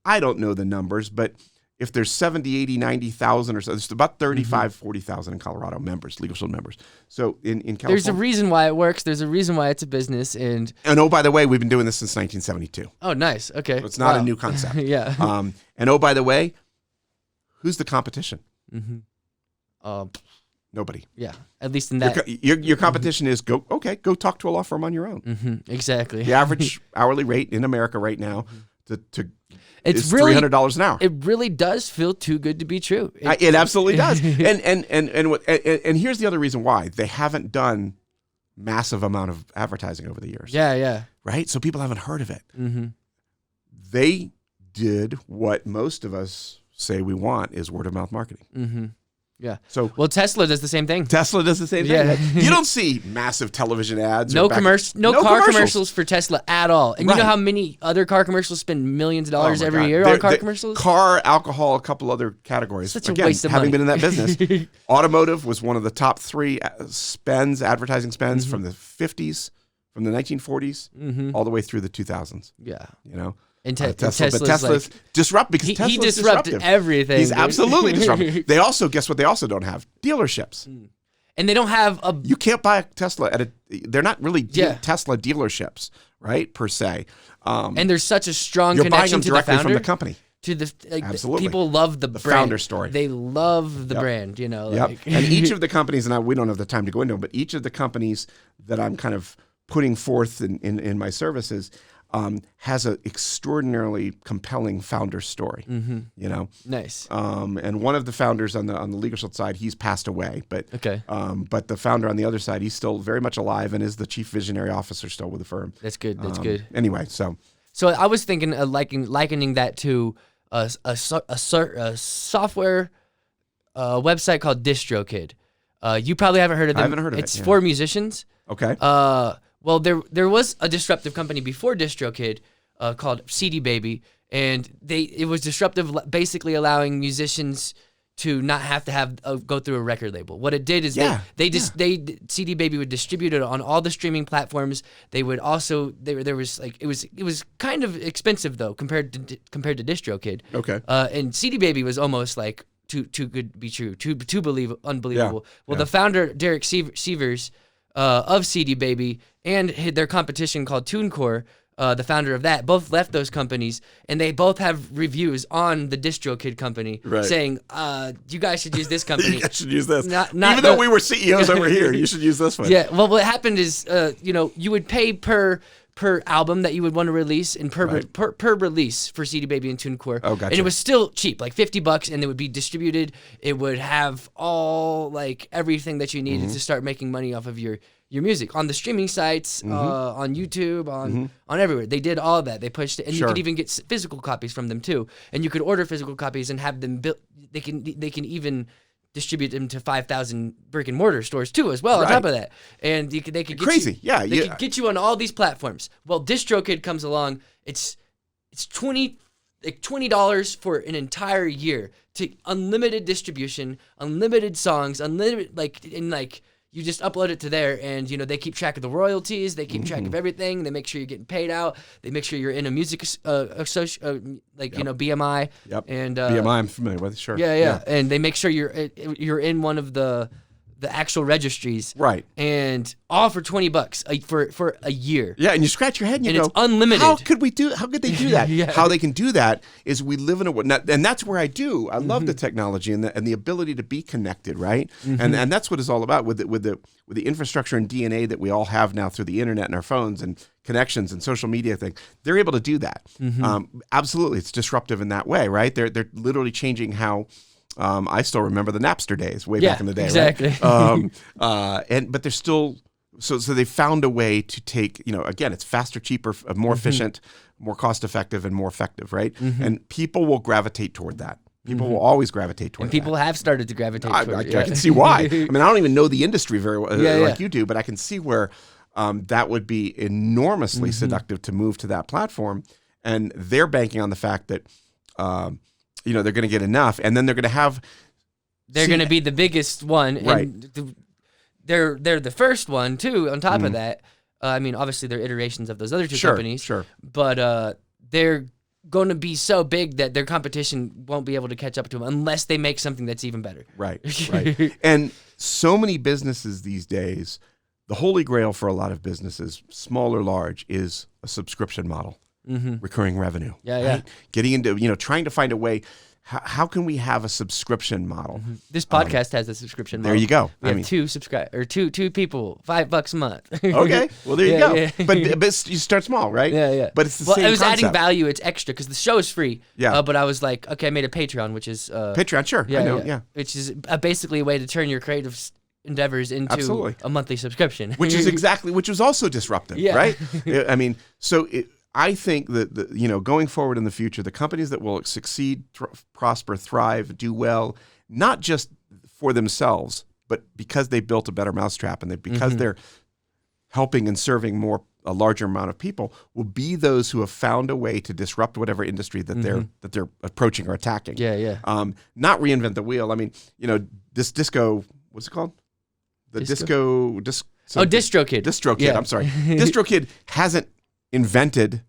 I don't know the numbers, but if there's 70, 80, 90,000 or so, it's about 35, 40,000 in Colorado members, Legal Shield members. So in California. There's a reason why it works. There's a reason why it's a business. And oh, by the way, we've been doing this since 1972. Oh, nice. Okay. So it's not a new concept. Yeah. And oh, by the way, who's the competition? Nobody. Yeah. At least in that. Your competition is go talk to a law firm on your own. Exactly. The average hourly rate in America right now it's is really $300 an hour. It really does feel too good to be true. It absolutely does. And here's the other reason why they haven't done massive amount of advertising over the years. Yeah. Right. So people haven't heard of it. They did what most of us say we want is word of mouth marketing. Yeah. So Tesla does the same thing. Tesla does the same thing. Yeah. You don't see massive television ads. No car commercials for Tesla at all. And you know how many other car commercials spend millions of dollars every year on car commercials? Car, alcohol, a couple other categories. Such a waste of money. Having been in that business, automotive was one of the top 3 advertising spends from the 50s, from the 1940s, all the way through the 2000s. Yeah. You know. And Tesla's disrupt because Tesla's he disrupted everything. He's absolutely disruptive. They also, guess what they also don't have? Dealerships. And they don't have a... You can't buy a Tesla they're not really Tesla dealerships, right, per se. And there's such a strong connection to the founder. From the company. Absolutely. People love the brand. Founder story. They love the brand, you know. And each of the companies, and we don't have the time to go into them, but each of the companies that I'm kind of putting forth in my services has an extraordinarily compelling founder story. You know, nice. And one of the founders on the Legal Shield side, he's passed away, but the founder on the other side, he's still very much alive and is the chief visionary officer still with the firm. That's good. That's good. Anyway, so I was thinking of likening that to a software website called DistroKid. You probably haven't heard of them. I haven't heard of it. It's for musicians. Okay. Well, there was a disruptive company before DistroKid called CD Baby, and it was disruptive, basically allowing musicians to not have to go through a record label. What it did is CD Baby would distribute it on all the streaming platforms. They would also there was like it was kind of expensive though compared to DistroKid. Okay. And CD Baby was almost like too good to be true, too unbelievable. Well, the founder Derek Sievers of CD Baby and their competition called TuneCore, the founder of that, both left those companies, and they both have reviews on the DistroKid company saying, you guys should use this company. You guys should use this. Not Even though we were CEOs over here, you should use this one. Yeah, well, what happened is, you would pay per album that you would want to release and per release for CD Baby and TuneCore. Oh, gotcha. And it was still cheap, like $50, and it would be distributed. It would have all, like, everything that you needed to start making money off of your music on the streaming sites, on YouTube, on everywhere. They did all of that. They pushed it, and you could even get physical copies from them too. And you could order physical copies and have them built. They can even distribute them to 5,000 brick and mortar stores too, as well. On top of that, and they could get crazy. They could get you on all these platforms. Well, DistroKid comes along. It's $20 for an entire year to unlimited distribution, unlimited songs, unlimited you just upload it to there, and they keep track of the royalties. They keep track of everything. They make sure you're getting paid out. They make sure you're in a music BMI. Yep. And BMI, I'm familiar with. Sure. Yeah. And they make sure you're in one of the actual registries. Right. And all for $20 for a year. Yeah, and you scratch your head and you go, it's unlimited. How could they do that? Yeah. How they can do that is we live in and that's where I love the technology and the ability to be connected, right? And that's what it's all about with the infrastructure and DNA that we all have now through the internet and our phones and connections and social media thing. They're able to do that. Absolutely, it's disruptive in that way, right? They're literally changing how. I still remember the Napster days way back in the day, exactly. Right? But they're still so they found a way to take, again, it's faster, cheaper, more efficient, more cost effective, and more effective, right? And people will gravitate toward that. People will always gravitate toward that. And people have started to gravitate toward it. I can see why. I mean, I don't even know the industry very well like you do, but I can see where that would be enormously seductive to move to that platform, and they're banking on the fact that. They're going to get enough, and then they're going to have. They're going to be the biggest one, right? And they're the first one too. On top of that, obviously they're iterations of those other two companies. Sure. But they're going to be so big that their competition won't be able to catch up to them unless they make something that's even better. Right. And so many businesses these days, the holy grail for a lot of businesses, small or large, is a subscription model. Recurring revenue. Yeah. Getting into, trying to find a way. How can we have a subscription model? This podcast has a subscription model. There you go. We have two people, $5 a month. Okay. Well, there you go. Yeah. But you start small, right? Yeah. But it's the same I was concept. adding value. It's extra because the show is free. Yeah. But I was like, okay, I made a Patreon, which is Patreon. Sure. I know. Yeah. Which is basically a way to turn your creative endeavors into a monthly subscription. Which was also disruptive, right? I mean, I think that going forward in the future, the companies that will succeed, prosper, thrive, do well, not just for themselves, but because they built a better mousetrap and because they're helping and serving a larger amount of people, will be those who have found a way to disrupt whatever industry that they're approaching or attacking. Yeah. Not reinvent the wheel. I mean, this disco, what's it called? DistroKid. DistroKid. Yeah. I'm sorry. DistroKid hasn't invented,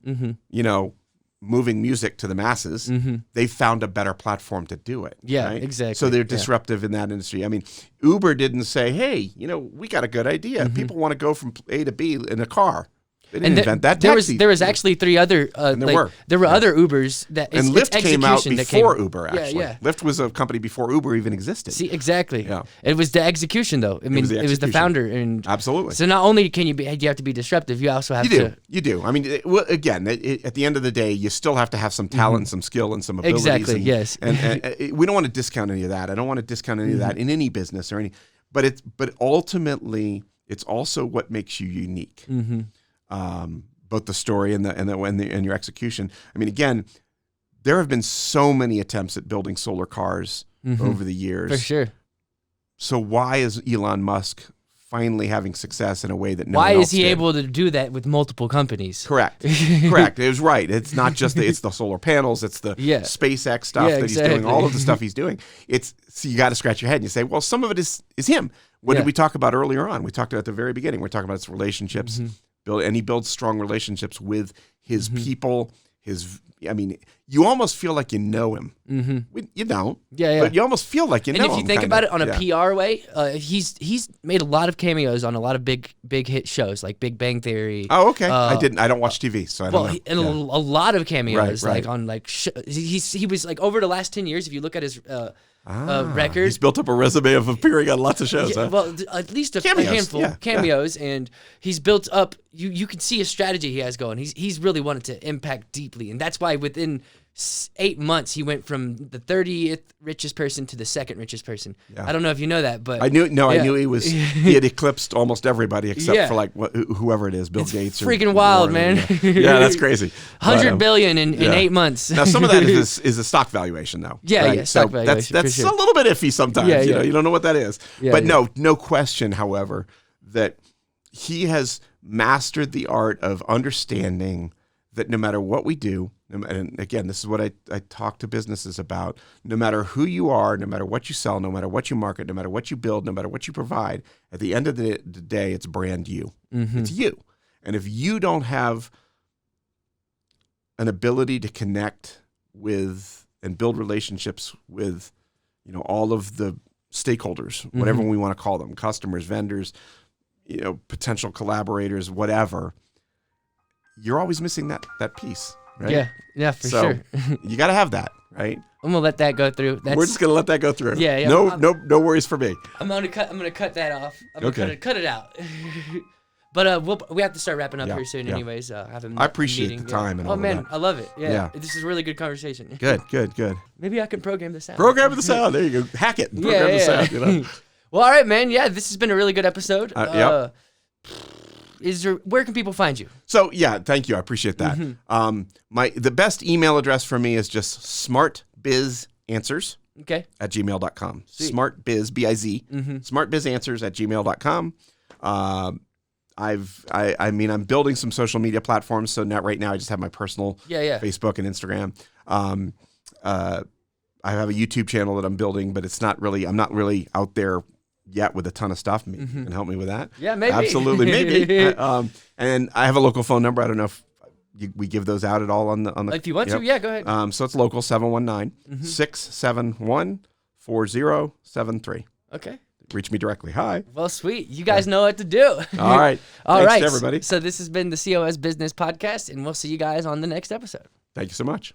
moving music to the masses. They found a better platform to do it. Yeah, right? exactly. So they're disruptive in that industry. I mean, Uber didn't say, hey, we got a good idea. People want to go from A to B in a car. They didn't invent that taxi. There was actually three other. There were other Ubers that. And Lyft came out before Uber. Actually, yeah. Lyft was a company before Uber even existed. See, exactly. Yeah. It was the execution, though. I mean, it was the founder, and absolutely. So not only can you have to be disruptive, you also have to. You do. I mean, again, at the end of the day, you still have to have some talent, some skill, and some abilities. Exactly. Yes. And we don't want to discount any of that. I don't want to discount any of that in any business or any. But ultimately, it's also what makes you unique. Both the story and your execution. I mean, again, there have been so many attempts at building solar cars over the years. For sure. So why is Elon Musk finally having success in a way that no Why one else is he did. able to do that with multiple companies? Correct. Correct. It was right. It's not just it's the solar panels. It's the SpaceX stuff that he's doing. All of the stuff he's doing. So you got to scratch your head and you say, well, some of it is him. What did we talk about earlier on? We talked about at the very beginning. We're talking about his relationships, and he builds strong relationships with his people. You almost feel like you know him. You don't. But you almost feel like you know him. And if you think about it on a PR way, he's made a lot of cameos on a lot of big hit shows like Big Bang Theory. Oh, okay. I don't watch TV, so I don't know. And a lot of cameos, like on like he was like over the last 10 years. If you look at his record, he's built up a resume of appearing on lots of shows. Yeah, well, at least a handful cameos, and he's built up. You can see a strategy he has going. He's really wanted to impact deeply, and that's why within 8 months he went from the 30th richest person to the second richest person. I don't know if you know that, but I knew he had eclipsed almost everybody except for like whoever it is, Bill Gates. Freaking wild, man. Yeah, that's crazy. 100 billion in 8 months. Now some of that is a stock valuation though. Stock valuation. That's a little bit iffy sometimes. You don't know what that is. But no question, however, that he has mastered the art of understanding that no matter what we do, and again, this is what I talk to businesses about, no matter who you are, no matter what you sell, no matter what you market, no matter what you build, no matter what you provide, at the end of the day, it's brand you. It's you. And if you don't have an ability to connect with and build relationships with, all of the stakeholders, whatever we want to call them, customers, vendors, potential collaborators, whatever, you're always missing that piece, right? Yeah, for sure. You got to have that, right? I'm gonna let that go through. We're just gonna let that go through. Yeah. No worries for me. I'm gonna cut that off. I'm gonna cut it out. But we have to start wrapping up here soon, anyways. I appreciate the time and all man, that. I love it. Yeah, this is a really good conversation. Good. Maybe I can program the sound. There you go. Hack it. And program the sound. Well, all right, man. Yeah, this has been a really good episode. Where can people find you? So thank you. I appreciate that. The best email address for me is just smartbizanswers at gmail.com. Smartbiz, B-I-Z. Smartbizanswers at gmail.com. I'm building some social media platforms. So right now I just have my personal Facebook and Instagram. I have a YouTube channel that I'm building, but I'm not really out there yet with a ton of stuff. Maybe you can help me with that. Yeah, maybe. Absolutely, maybe. And I have a local phone number. I don't know if we give those out at all on the. If you want to, go ahead. So it's local 719-671-4073. Okay. Reach me directly. Hi. Well, sweet. You guys know what to do. All right. Thanks to everybody. So this has been the COS Business Podcast, and we'll see you guys on the next episode. Thank you so much.